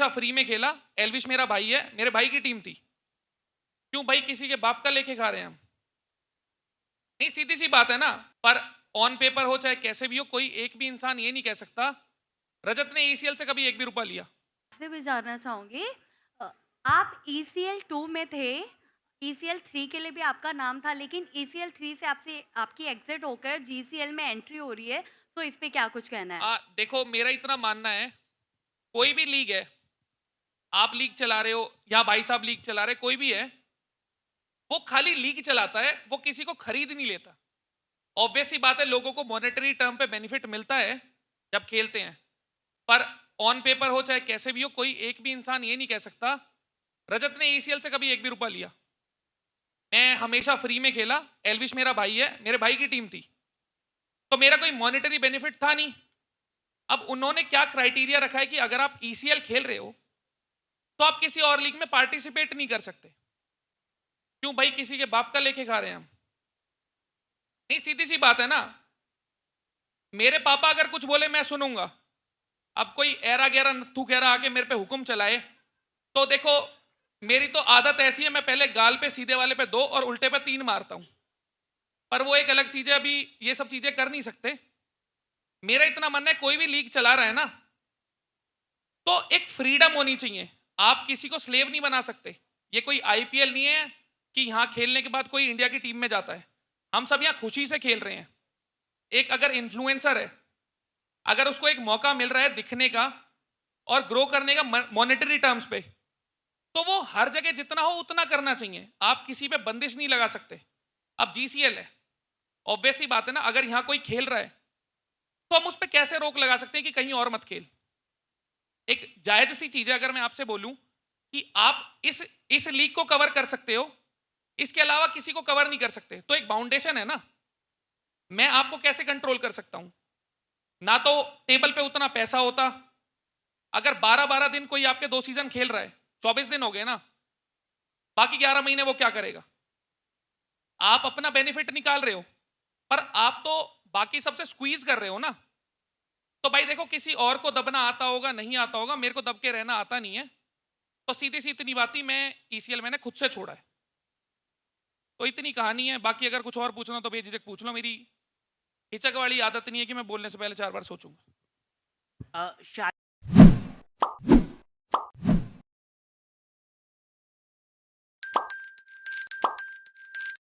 हमेशा फ्री में खेला। एल्विश मेरा भाई है, मेरे भाई की टीम थी। क्यों भाई किसी के बाप का लेके खा रहे हैं हम? नहीं, सीधी सी बात है ना। पर ऑन पेपर हो चाहे कैसे भी हो, कोई एक भी इंसान ये नहीं कह सकता रजत ने ईसीएल से कभी एक भी रुपया लिया। आपसे भी जानना चाहूँगी अ, आप ईसीएल 2 में थे, ईसीएल 3 के लिए भी आपका नाम था, लेकिन ईसीएल 3 से आपसे आपकी एग्ज़िट होकर जीसीएल में एंट्री हो रही है, तो इस पे क्या कुछ कहना है? देखो मेरा इतना मानना है, कोई भी लीग है, आप लीग चला रहे हो या भाई साहब लीग चला रहे, कोई भी है, वो खाली लीग चलाता है, वो किसी को खरीद नहीं लेता। ऑब्वियस सी बात है, लोगों को मॉनेटरी टर्म पे बेनिफिट मिलता है जब खेलते हैं। पर ऑन पेपर हो चाहे कैसे भी हो, कोई एक भी इंसान ये नहीं कह सकता रजत ने ईसीएल से कभी एक भी रुपया लिया। मैं हमेशा फ्री में खेला। एल्विश मेरा भाई है, मेरे भाई की टीम थी, तो मेरा कोई मॉनेटरी बेनिफिट था नहीं। अब उन्होंने क्या क्राइटेरिया रखा है कि अगर आप ईसीएल खेल रहे हो तो आप किसी और लीग में पार्टिसिपेट नहीं कर सकते। क्यों भाई किसी के बाप का लेके खा रहे हैं हम? नहीं, सीधी सी बात है ना। मेरे पापा अगर कुछ बोले मैं सुनूंगा। अब कोई ऐरा गैरा नत्थु गैरा आके मेरे पे हुक्म चलाए तो देखो, मेरी तो आदत ऐसी है, मैं पहले गाल पे सीधे वाले पे 2 और उल्टे पे 3 मारता हूं। पर वो एक अलग चीज है, अभी ये सब चीजें कर नहीं सकते। मेरा इतना मानना है, कोई भी लीग चला रहा है ना, तो एक फ्रीडम होनी चाहिए। आप किसी को स्लेव नहीं बना सकते। ये कोई आईपीएल नहीं है कि यहां खेलने के बाद कोई इंडिया की टीम में जाता है। हम सब यहां खुशी से खेल रहे हैं। एक अगर इन्फ्लुएंसर है, अगर उसको एक मौका मिल रहा है दिखने का और ग्रो करने का मॉनेटरी टर्म्स पे, तो वो हर जगह जितना हो उतना करना चाहिए। आप किसी पे बंदिश नहीं लगा सकते। अब जीसीएल है, ऑब्वियस सी बात है ना, अगर यहां कोई खेल रहा है तो हम उस पर कैसे रोक लगा सकते हैं कि कहीं और मत खेल। एक जायज सी चीज है, अगर मैं आपसे बोलूं कि आप इस लीग को कवर कर सकते हो, इसके अलावा किसी को कवर नहीं कर सकते, तो एक बाउंडेशन है ना। मैं आपको कैसे कंट्रोल कर सकता हूं? ना तो टेबल पे उतना पैसा होता। अगर 12-12 दिन कोई आपके 2 सीजन खेल रहा है, 24 दिन हो गए ना, बाकी 11 महीने वो क्या करेगा? आप अपना बेनिफिट निकाल रहे हो, पर आप तो बाकी सबसे स्क्वीज कर रहे हो ना। तो भाई देखो, किसी और को दबना आता होगा, नहीं आता होगा, मेरे को दब के रहना आता नहीं है। तो सीधी सी इतनी बात ही, मैं ईसीएल मैंने खुद से छोड़ा है। तो इतनी कहानी है। बाकी अगर कुछ और पूछना तो बेझिझक पूछ लो। मेरी हिचक वाली आदत नहीं है कि मैं बोलने से पहले 4 बार सोचूंगा। शायद